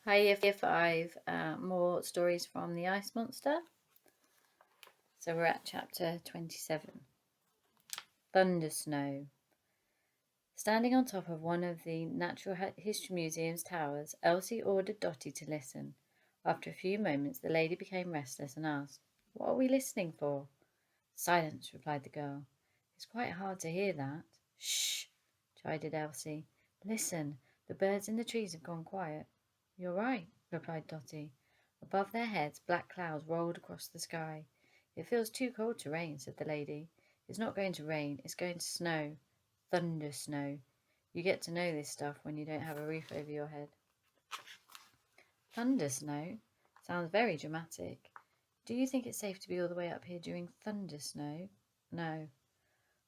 Hi, Year 5, more stories from the Ice Monster. So we're at chapter 27. Thunder Snow. Standing on top of one of the Natural History Museum's towers, Elsie ordered Dotty to listen. After a few moments, the lady became restless and asked, "What are we listening for?" "Silence," replied the girl. "It's quite hard to hear that." "Shh!" chided Elsie. "Listen, the birds in the trees have gone quiet." "You're right," replied Dotty. Above their heads black clouds rolled across the sky. "It feels too cold to rain," said the lady. "It's not going to rain, it's going to snow. Thunder snow. You get to know this stuff when you don't have a roof over your head." Thunder snow? Sounds very dramatic. Do you think it's safe to be all the way up here during thunder snow? No.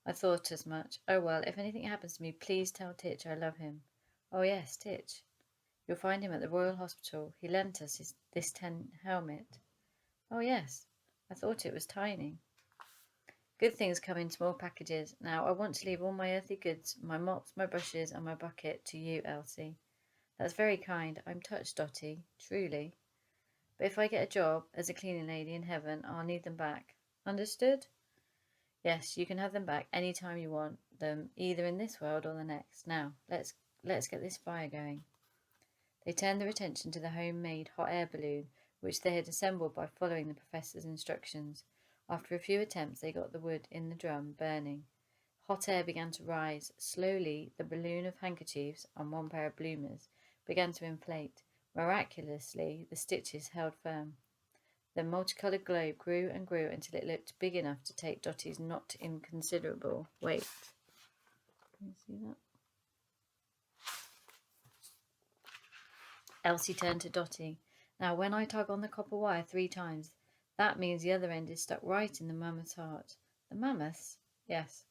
I thought as much. Oh well, if anything happens to me, please tell Titch I love him. Oh yes, Titch. You'll find him at the Royal Hospital. He lent us this tin helmet. Oh yes, I thought it was tiny. Good things come in small packages. Now I want to leave all my earthly goods, my mops, my brushes, and my bucket to you, Elsie. That's very kind. I'm touched, Dotty, truly. But if I get a job as a cleaning lady in heaven, I'll need them back. Understood? Yes, you can have them back any time you want them, either in this world or the next. Now, let's get this fire going. They turned their attention to the homemade hot air balloon, which they had assembled by following the professor's instructions. After a few attempts, they got the wood in the drum burning. Hot air began to rise. Slowly, the balloon of handkerchiefs and one pair of bloomers began to inflate. Miraculously, the stitches held firm. The multicoloured globe grew and grew until it looked big enough to take Dotty's not inconsiderable weight. Can you see that? Elsie turned to Dotty. "Now, when I tug on the copper wire 3 times, that means the other end is stuck right in the mammoth's heart." "The mammoth's?" "Yes."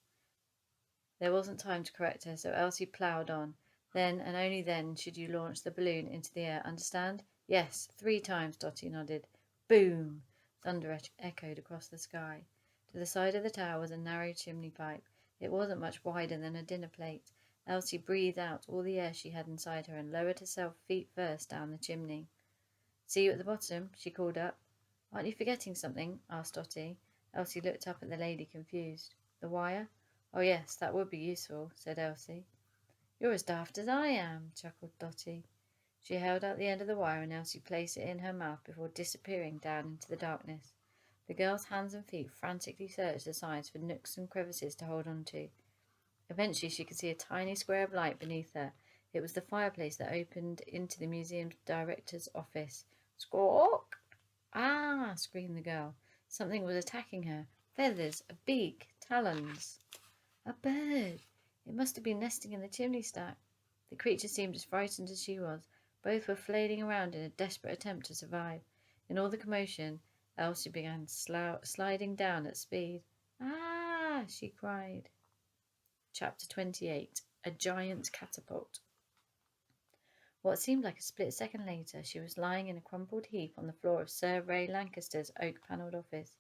There wasn't time to correct her, so Elsie ploughed on. "Then, and only then, should you launch the balloon into the air. Understand?" "Yes, 3 times," Dotty nodded. Boom! Thunder echoed across the sky. To the side of the tower was a narrow chimney pipe. It wasn't much wider than a dinner plate. Elsie breathed out all the air she had inside her and lowered herself feet first down the chimney. "See you at the bottom," she called up. "Aren't you forgetting something?" asked Dotty. Elsie looked up at the lady, confused. "The wire? Oh yes, that would be useful," said Elsie. "You're as daft as I am," chuckled Dotty. She held out the end of the wire and Elsie placed it in her mouth before disappearing down into the darkness. The girl's hands and feet frantically searched the sides for nooks and crevices to hold on to. Eventually she could see a tiny square of light beneath her. It was the fireplace that opened into the museum's director's office. "Squawk!" "Ah!" screamed the girl. Something was attacking her. Feathers, a beak, talons. A bird! It must have been nesting in the chimney stack. The creature seemed as frightened as she was. Both were flailing around in a desperate attempt to survive. In all the commotion, Elsie began sliding down at speed. "Ah!" she cried. Chapter 28. A Giant Catapult. What seemed like a split second later, she was lying in a crumpled heap on the floor of Sir Ray Lancaster's oak-panelled office.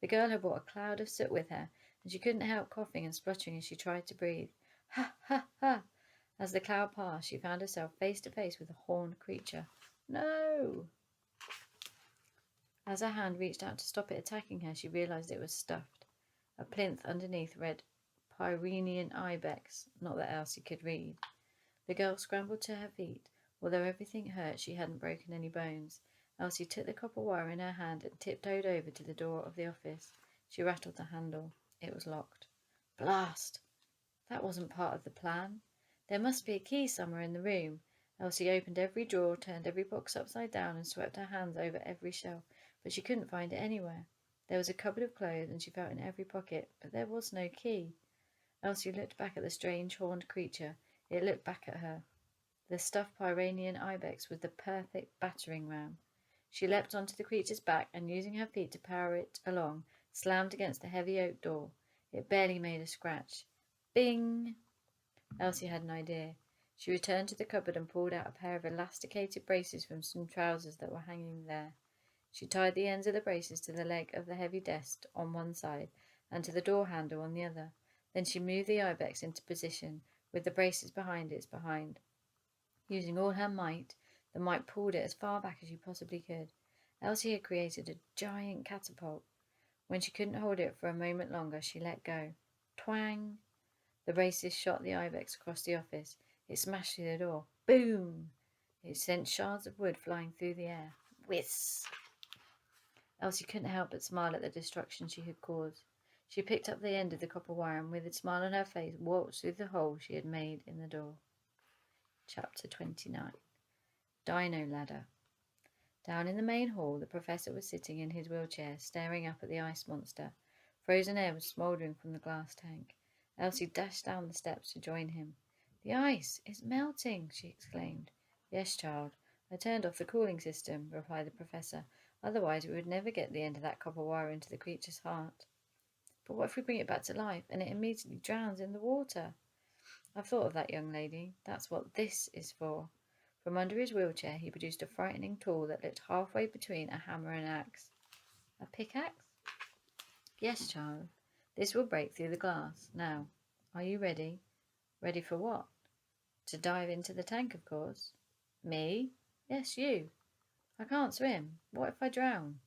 The girl had brought a cloud of soot with her, and she couldn't help coughing and spluttering as she tried to breathe. "Ha, ha, ha!" As the cloud passed, she found herself face to face with a horned creature. "No!" As her hand reached out to stop it attacking her, she realized it was stuffed. A plinth underneath read Pyrenean Ibex, not that Elsie could read. The girl scrambled to her feet. Although everything hurt, she hadn't broken any bones. Elsie took the copper wire in her hand and tiptoed over to the door of the office. She rattled the handle. It was locked. Blast! That wasn't part of the plan. There must be a key somewhere in the room. Elsie opened every drawer, turned every box upside down, and swept her hands over every shelf, but she couldn't find it anywhere. There was a cupboard of clothes, and she felt in every pocket, but there was no key. Elsie looked back at the strange horned creature. It looked back at her. The stuffed Pyrenean ibex was the perfect battering ram. She leapt onto the creature's back and, using her feet to power it along, slammed against the heavy oak door. It barely made a scratch. Bing! Elsie had an idea. She returned to the cupboard and pulled out a pair of elasticated braces from some trousers that were hanging there. She tied the ends of the braces to the leg of the heavy desk on one side and to the door handle on the other. Then she moved the ibex into position, with the braces behind its behind. Using all her might, The mite pulled it as far back as she possibly could. Elsie had created a giant catapult. When she couldn't hold it for a moment longer, she let go. Twang! The racist shot the ibex across the office. It smashed through the door. Boom! It sent shards of wood flying through the air. Whiz! Elsie couldn't help but smile at the destruction she had caused. She picked up the end of the copper wire and with a smile on her face walked through the hole she had made in the door. Chapter 29. Dino Ladder. Down in the main hall, the professor was sitting in his wheelchair, staring up at the ice monster. Frozen air was smouldering from the glass tank. Elsie dashed down the steps to join him. "The ice is melting!" she exclaimed. "Yes, child. I turned off the cooling system," replied the professor. "Otherwise we would never get the end of that copper wire into the creature's heart." "But what if we bring it back to life and it immediately drowns in the water?" "I've thought of that, young lady. That's what this is for." From under his wheelchair he produced a frightening tool that looked halfway between a hammer and an axe. "A pickaxe?" "Yes, child. This will break through the glass. Now, are you ready?" "Ready for what?" "To dive into the tank, of course." "Me?" "Yes, you." "I can't swim. What if I drown?"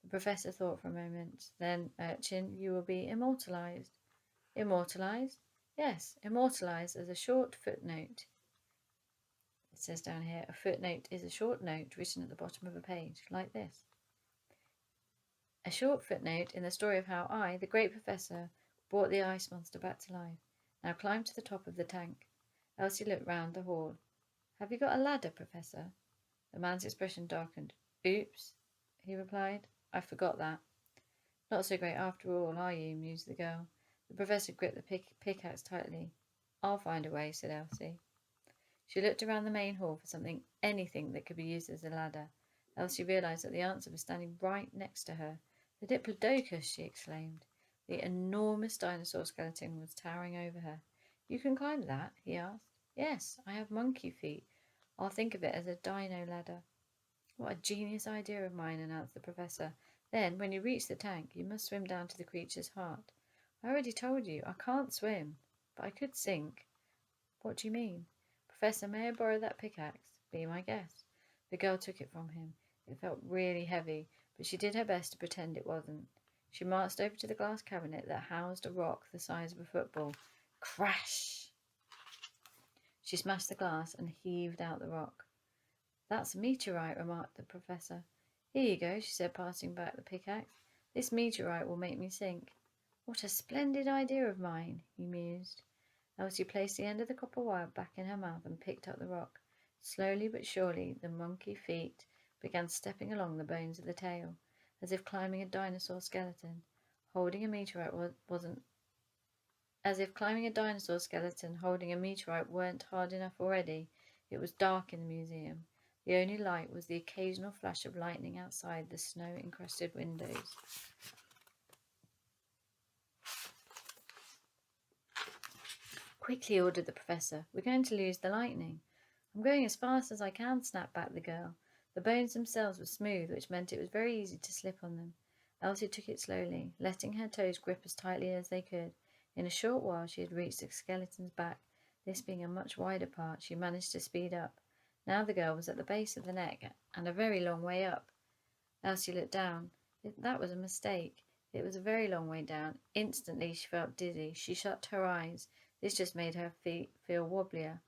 The professor thought for a moment. "Then, urchin, you will be immortalized." "Immortalized?" "Yes, immortalized as a short footnote." It says down here, a footnote is a short note written at the bottom of a page, like this. "A short footnote in the story of how I, the great professor, brought the ice monster back to life. Now climb to the top of the tank." Elsie looked round the hall. "Have you got a ladder, Professor?" The man's expression darkened. "Oops," he replied. "I forgot that." "Not so great after all, are you?" mused the girl. The professor gripped the pickaxe tightly. "I'll find a way," said Elsie. She looked around the main hall for anything that could be used as a ladder. Elsie realized that the answer was standing right next to her. "The Diplodocus!" she exclaimed. The enormous dinosaur skeleton was towering over her. "You can climb that?" he asked. "Yes, I have monkey feet. I'll think of it as a dino ladder." "What a genius idea of mine," announced the professor. "Then, when you reach the tank, you must swim down to the creature's heart." "I already told you, I can't swim, but I could sink." "What do you mean?" "Professor, may I borrow that pickaxe?" "Be my guest." The girl took it from him. It felt really heavy, but she did her best to pretend it wasn't. She marched over to the glass cabinet that housed a rock the size of a football. Crash! She smashed the glass and heaved out the rock. "That's a meteorite," remarked the professor. "Here you go," she said, passing back the pickaxe. "This meteorite will make me sink." "What a splendid idea of mine," he mused. Elsie placed the end of the copper wire back in her mouth and picked up the rock. Slowly but surely the monkey feet began stepping along the bones of the tail, as if climbing a dinosaur skeleton. Holding a meteorite wasn't As if climbing a dinosaur skeleton holding a meteorite weren't hard enough already. It was dark in the museum. The only light was the occasional flash of lightning outside the snow-encrusted windows. "Quickly," ordered the professor. "We're going to lose the lightning." "I'm going as fast as I can," snapped back the girl. The bones themselves were smooth, which meant it was very easy to slip on them. Elsie took it slowly, letting her toes grip as tightly as they could. In a short while she had reached the skeleton's back. This being a much wider part, she managed to speed up. Now the girl was at the base of the neck, and a very long way up. Elsie looked down. That was a mistake. It was a very long way down. Instantly she felt dizzy. She shut her eyes. This just made her feet feel wobblier.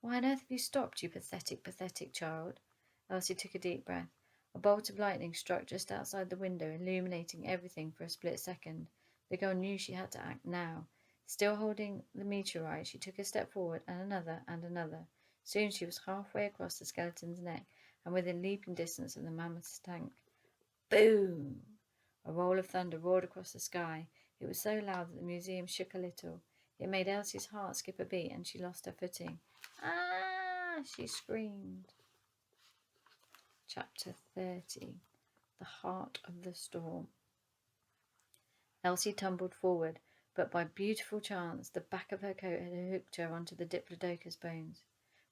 "Why on earth have you stopped, you pathetic, pathetic child?" Elsie took a deep breath. A bolt of lightning struck just outside the window, illuminating everything for a split second. The girl knew she had to act now. Still holding the meteorite, she took a step forward, and another, and another. Soon she was halfway across the skeleton's neck, and within leaping distance of the mammoth's tank. Boom! A roll of thunder roared across the sky. It was so loud that the museum shook a little. It made Elsie's heart skip a beat, and she lost her footing. "Ah!" she screamed. Chapter 30. The Heart of the Storm. Elsie tumbled forward, but by beautiful chance the back of her coat had hooked her onto the Diplodocus bones.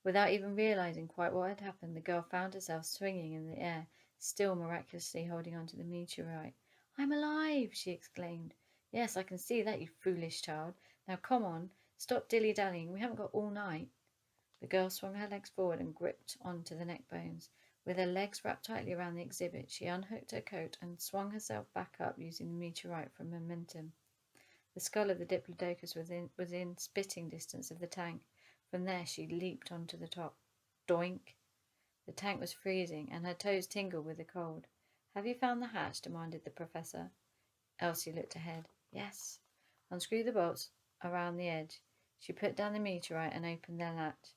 Without even realizing quite what had happened, the girl found herself swinging in the air, still miraculously holding onto the meteorite. "I'm alive!" she exclaimed. "Yes, I can see that, you foolish child. Now come on, stop dilly-dallying. We haven't got all night." The girl swung her legs forward and gripped onto the neck bones. With her legs wrapped tightly around the exhibit, she unhooked her coat and swung herself back up using the meteorite for momentum. The skull of the Diplodocus was in spitting distance of the tank. From there she leaped onto the top. Doink! The tank was freezing, and her toes tingled with the cold. "Have you found the hatch?" demanded the professor. Elsie looked ahead. "Yes." "Unscrew the bolts around the edge." She put down the meteorite and opened the latch.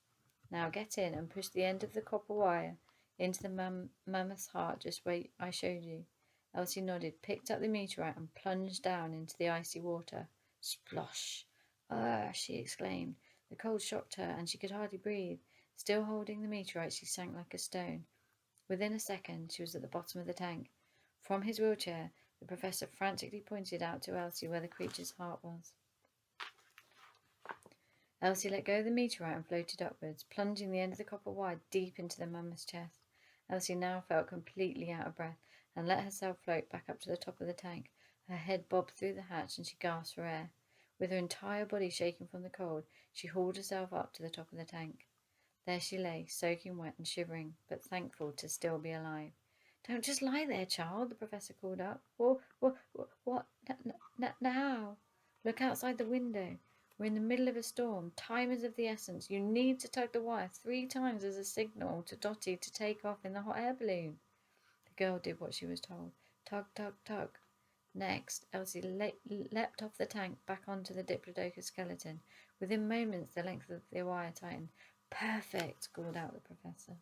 "Now get in and push the end of the copper wire into the mammoth's heart just where I showed you." Elsie nodded, picked up the meteorite, and plunged down into the icy water. Splosh! "Ugh!" she exclaimed. The cold shocked her, and she could hardly breathe. Still holding the meteorite, she sank like a stone. Within a second, she was at the bottom of the tank. From his wheelchair, the professor frantically pointed out to Elsie where the creature's heart was. Elsie let go of the meteorite and floated upwards, plunging the end of the copper wire deep into the mammoth's chest. Elsie now felt completely out of breath and let herself float back up to the top of the tank. Her head bobbed through the hatch and she gasped for air. With her entire body shaking from the cold, she hauled herself up to the top of the tank. There she lay, soaking wet and shivering, but thankful to still be alive. "Don't just lie there, child," the professor called up. What now?" "Look outside the window. We're in the middle of a storm. Time is of the essence. You need to tug the wire 3 times as a signal to Dottie to take off in the hot air balloon." The girl did what she was told. Tug, tug, tug. Next, Elsie leapt off the tank back onto the Diplodocus skeleton. Within moments, the length of the wire tightened. "Perfect," called out the professor.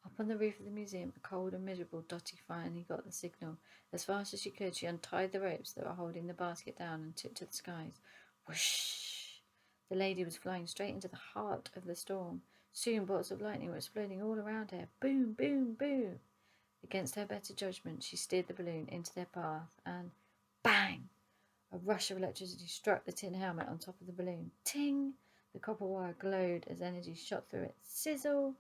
Up on the roof of the museum, a cold and miserable Dottie finally got the signal. As fast as she could, she untied the ropes that were holding the basket down and took to the skies. Whoosh! The lady was flying straight into the heart of the storm. Soon bolts of lightning were exploding all around her. Boom, boom, boom! Against her better judgment, she steered the balloon into their path, and bang! A rush of electricity struck the tin helmet on top of the balloon. Ting! The copper wire glowed as energy shot through it. Sizzle!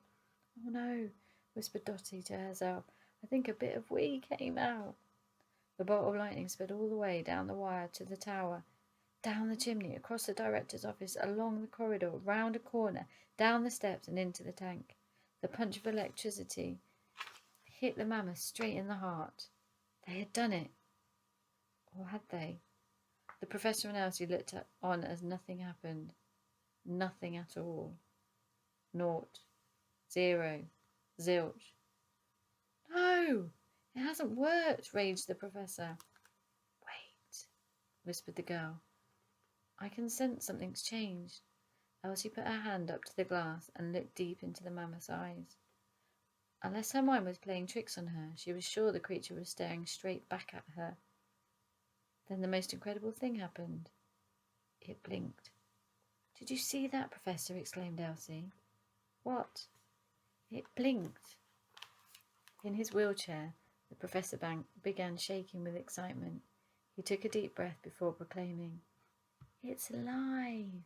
"Oh no," whispered Dottie to herself. "I think a bit of wee came out." The bolt of lightning sped all the way down the wire to the tower, down the chimney, across the director's office, along the corridor, round a corner, down the steps and into the tank. The punch of electricity hit the mammoth straight in the heart. They had done it. Or had they? The professor and Elsie looked on as nothing happened. Nothing at all. Naught. Zero. Zilch. "No! It hasn't worked!" raged the professor. "Wait," whispered the girl. "I can sense something's changed." Elsie put her hand up to the glass and looked deep into the mammoth's eyes. Unless her mind was playing tricks on her, she was sure the creature was staring straight back at her. Then the most incredible thing happened. It blinked. "Did you see that, Professor?" exclaimed Elsie. "What?" "It blinked." In his wheelchair, the professor began shaking with excitement. He took a deep breath before proclaiming, "It's alive."